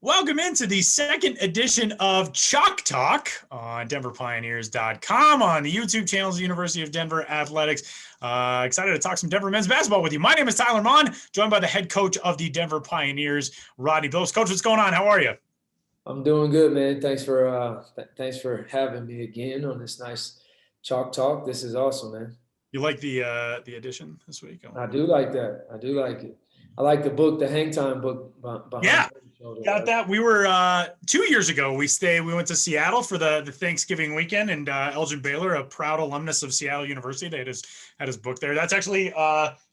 Welcome into the second edition of Chalk Talk on DenverPioneers.com on the YouTube channels of the University of Denver Athletics. Excited to talk some Denver men's basketball with you. My name is Tyler Maun, joined by the head coach of the Denver Pioneers, Rodney Billups. Coach, what's going on? How are you? I'm doing good, man. Thanks for having me again on this nice Chalk Talk. This is awesome, man. You like the edition this week? I do like that. I do like it. I like the book, the Hang Time book behind. Yeah. Got that. We were 2 years ago. We went to Seattle for the Thanksgiving weekend, and Elgin Baylor, a proud alumnus of Seattle University, they had his book there. That's actually,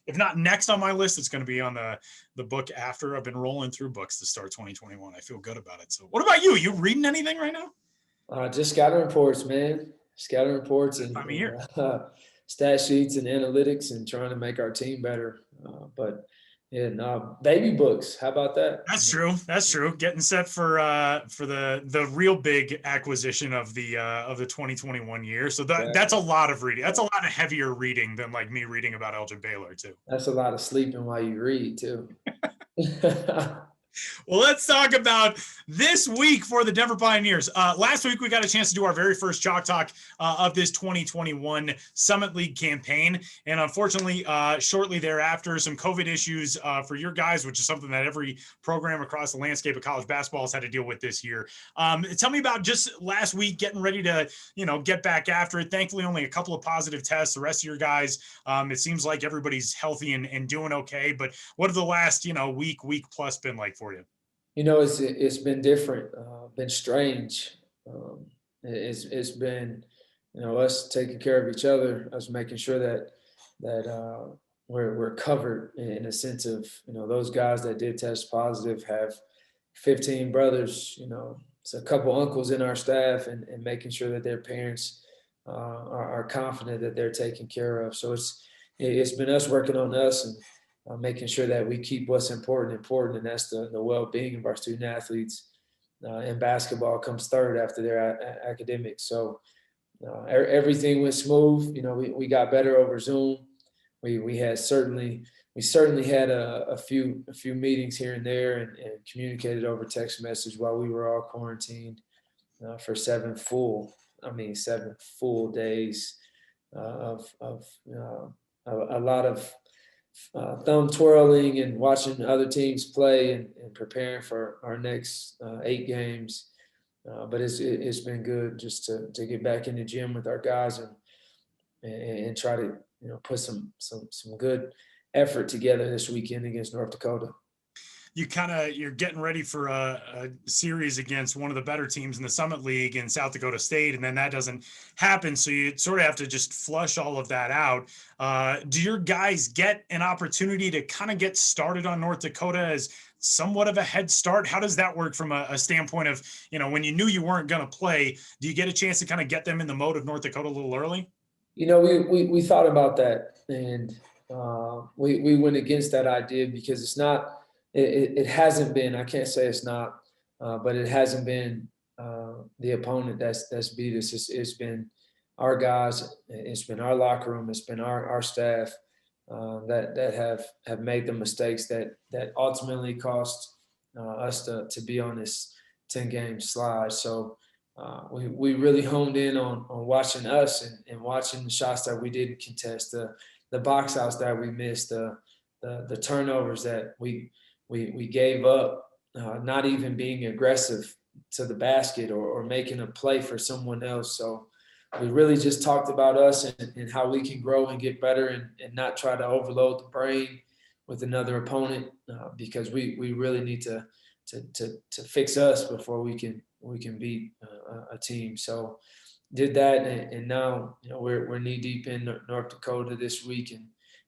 if not next on my list, it's going to be on the book after. I've been rolling through books to start 2021. I feel good about it. So, what about you? You reading anything right now? Just scouting reports, man. Scouting reports and stat sheets and analytics, and trying to make our team better. But yeah, no, baby books. How about that? That's true. That's true. Getting set for the real big acquisition of the 2021 year. So that's a lot of reading. That's a lot of heavier reading than like me reading about Elgin Baylor too. That's a lot of sleeping while you read too. Well, let's talk about this week for the Denver Pioneers. Last week, we got a chance to do our very first Chalk Talk of this 2021 Summit League campaign. And unfortunately, shortly thereafter, some COVID issues for your guys, which is something that every program across the landscape of college basketball has had to deal with this year. Tell me about just last week, getting ready to, get back after it. Thankfully, only a couple of positive tests. The rest of your guys, it seems like everybody's healthy and doing okay. But what have the last, week plus been like for you? It's been different, been strange. It's been, us taking care of each other, us making sure that we're covered in a sense of, those guys that did test positive have 15 brothers, it's a couple uncles in our staff, and making sure that their parents are confident that they're taken care of. So it's been us working on us and making sure that we keep what's important, and that's the well-being of our student athletes. And basketball comes third after their academics. So everything went smooth. We got better over Zoom. We certainly had a few meetings here and there, and communicated over text message while we were all quarantined for 7 full days of a lot of thumb twirling and watching other teams play and preparing for our next 8 games. But it's been good just to get back in the gym with our guys and try to put some good effort together this weekend against North Dakota. You're getting ready for a series against one of the better teams in the Summit League in South Dakota State, and then that doesn't happen. So you sort of have to just flush all of that out. Do your guys get an opportunity to kind of get started on North Dakota as somewhat of a head start? How does that work from a standpoint of, when you knew you weren't going to play, do you get a chance to kind of get them in the mode of North Dakota a little early? We thought about that, and we went against that idea because it's not. It hasn't been, I can't say it's not, but it hasn't been the opponent that's beat us. It's been our guys, it's been our locker room, it's been our staff that have made the mistakes that ultimately cost us to be on this 10-game slide. So we really honed in on watching us and watching the shots that we didn't contest, the box outs that we missed, the turnovers that we gave up, not even being aggressive to the basket or making a play for someone else. So we really just talked about us and how we can grow and get better and not try to overload the brain with another opponent because we really need to fix us before we can beat a team. So did that, and now we're knee deep in North Dakota this week,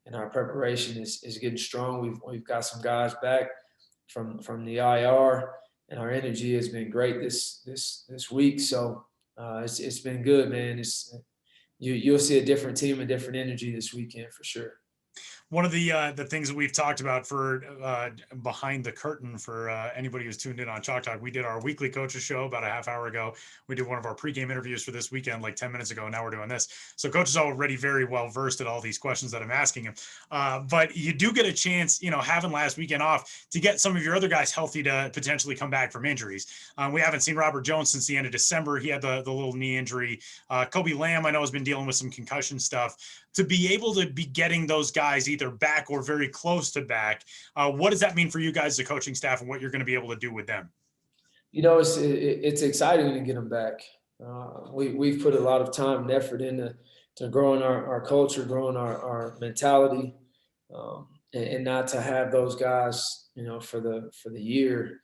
and our preparation is getting strong. We've got some guys back from the IR, and our energy has been great this week. So it's been good, man. You'll see a different team, a different energy this weekend for sure. One of the things that we've talked about for behind the curtain for anybody who's tuned in on Chalk Talk, we did our weekly coaches show about a half hour ago. We did one of our pregame interviews for this weekend like 10 minutes ago. Now we're doing this. So Coach is already very well versed at all these questions that I'm asking him. But you do get a chance, having last weekend off to get some of your other guys healthy to potentially come back from injuries. We haven't seen Robert Jones since the end of December. He had the little knee injury. Kobe Lamb, I know, has been dealing with some concussion stuff. To be able to be getting those guys either back or very close to back, what does that mean for you guys, the coaching staff, and what you're going to be able to do with them? It's exciting to get them back. We've put a lot of time and effort into growing our culture, growing our mentality, and not to have those guys, for the year.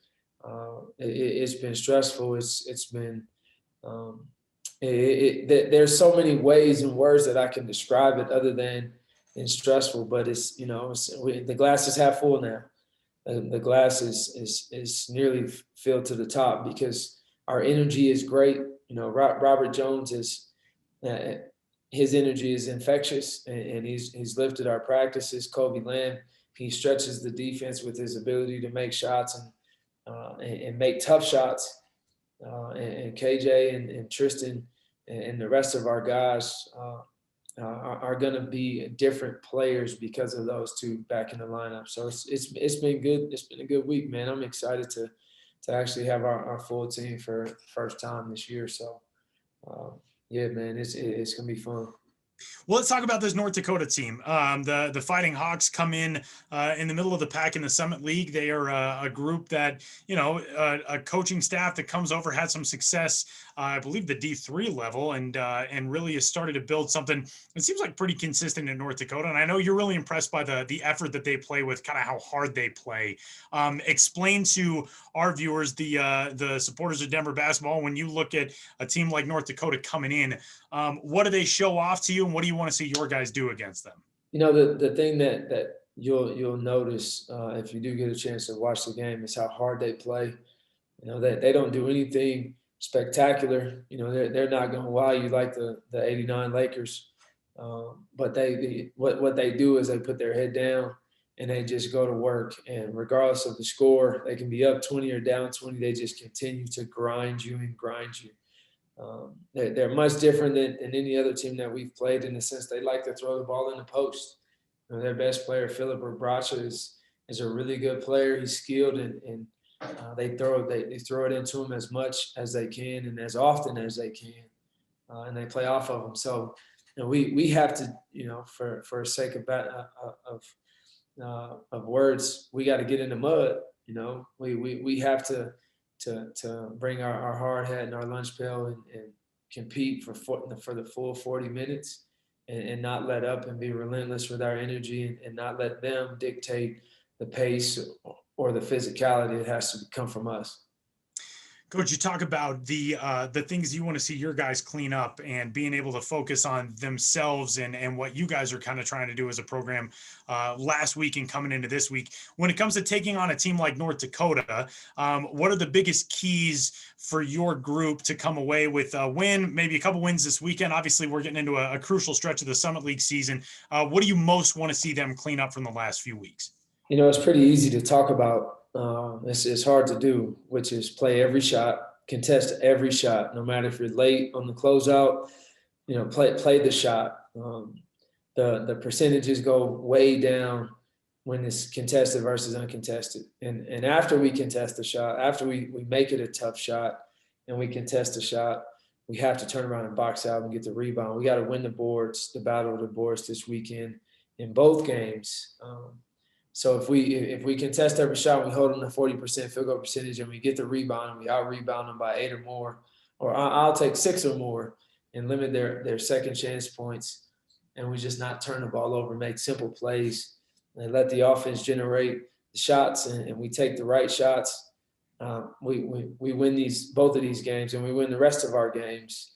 It's been stressful. It's been there's so many ways and words that I can describe it other than stressful, but the glass is half full now. The glass is nearly filled to the top because our energy is great. Robert Jones his energy is infectious, and he's lifted our practices. Kobe Lamb, he stretches the defense with his ability to make shots and make tough shots. And KJ and Tristan and the rest of our guys are going to be different players because of those two back in the lineup. So it's been good. It's been a good week, man. I'm excited to actually have our full team for the first time this year. So yeah, man, it's going to be fun. Well, let's talk about this North Dakota team. The Fighting Hawks come in the middle of the pack in the Summit League. They are a group that, a coaching staff that comes over, had some success, I believe the D3 level, and really has started to build something. It seems like pretty consistent in North Dakota. And I know you're really impressed by the effort that they play with, kind of how hard they play. Explain to our viewers, the supporters of Denver basketball, when you look at a team like North Dakota coming in, what do they show off to you, and what do you want to see your guys do against them? The thing that you'll notice if you do get a chance to watch the game is how hard they play. That they don't do anything spectacular. They're not going to wow you like the '89 Lakers, but what they do is they put their head down and they just go to work. And regardless of the score, they can be up 20 or down 20. They just continue to grind you. They're much different than any other team that we've played in the sense they like to throw the ball in the post. Their best player, Philip Bracha, is a really good player. He's skilled, and they throw it into him as much as they can and as often as they can, and they play off of him. So we have to, for sake of words, we got to get in the mud. We have to bring our hard hat and our lunch pail and compete for the full 40 minutes and not let up and be relentless with our energy and not let them dictate the pace or the physicality. It has to come from us. Coach, you talk about the things you want to see your guys clean up and being able to focus on themselves and what you guys are kind of trying to do as a program last week and coming into this week. When it comes to taking on a team like North Dakota, what are the biggest keys for your group to come away with a win, maybe a couple wins this weekend? Obviously, we're getting into a crucial stretch of the Summit League season. What do you most want to see them clean up from the last few weeks? It's pretty easy to talk about. It's hard to do, which is play every shot, contest every shot, no matter if you're late on the closeout. Play the shot. The percentages go way down when it's contested versus uncontested. And after we contest the shot, after we make it a tough shot and we contest the shot, we have to turn around and box out and get the rebound. We got to win the battle of the boards this weekend in both games. So if we contest every shot, we hold them to 40% field goal percentage, and we get the rebound, and we out-rebound them by 8 or more, or I'll take 6 or more and limit their second chance points, and we just not turn the ball over, make simple plays, and let the offense generate the shots, and we take the right shots. We win both of these games, and we win the rest of our games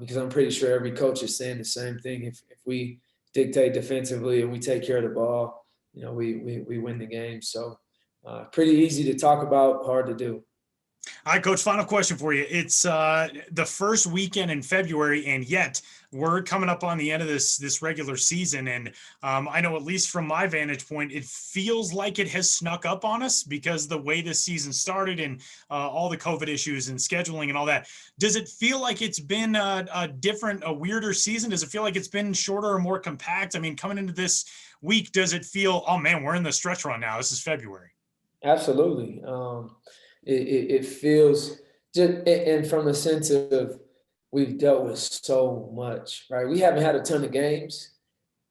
because I'm pretty sure every coach is saying the same thing. If we dictate defensively and we take care of the ball, we win the game. So pretty easy to talk about, hard to do. All right, Coach, final question for you. It's the first weekend in February, and yet we're coming up on the end of this regular season. And I know, at least from my vantage point, it feels like it has snuck up on us because the way this season started and all the COVID issues and scheduling and all that. Does it feel like it's been a weirder season? Does it feel like it's been shorter or more compact? I mean, coming into this week, does it feel, oh man, we're in the stretch run now? This is February. Absolutely. It feels just, and from a sense of we've dealt with so much, right? We haven't had a ton of games,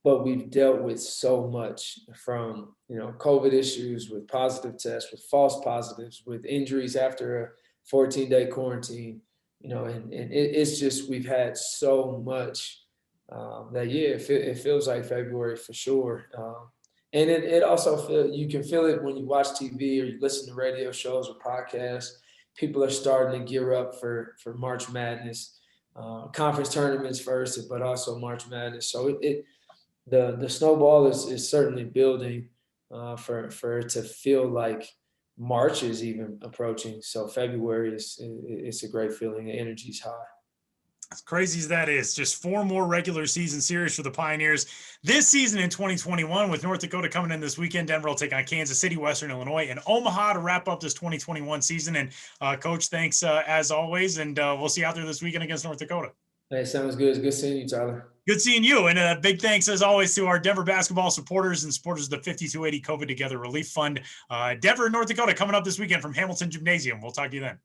but we've dealt with so much from, COVID issues with positive tests, with false positives, with injuries after a 14-day quarantine, it's just we've had so much that, yeah, it feels like February for sure. And it also you can feel it when you watch TV or you listen to radio shows or podcasts. People are starting to gear up for March Madness, conference tournaments first, but also March Madness. So the snowball is certainly building for it to feel like March is even approaching. So February it's a great feeling. The energy's high. As crazy as that is, just 4 more regular season series for the Pioneers this season in 2021, with North Dakota coming in this weekend. Denver will take on Kansas City, Western Illinois, and Omaha to wrap up this 2021 season. And Coach, thanks as always, and we'll see you out there this weekend against North Dakota. Hey, sounds good. It's good seeing you, Tyler. Good seeing you. And a big thanks, as always, to our Denver basketball supporters and supporters of the 5280 COVID Together Relief Fund. Denver and North Dakota coming up this weekend from Hamilton Gymnasium. We'll talk to you then.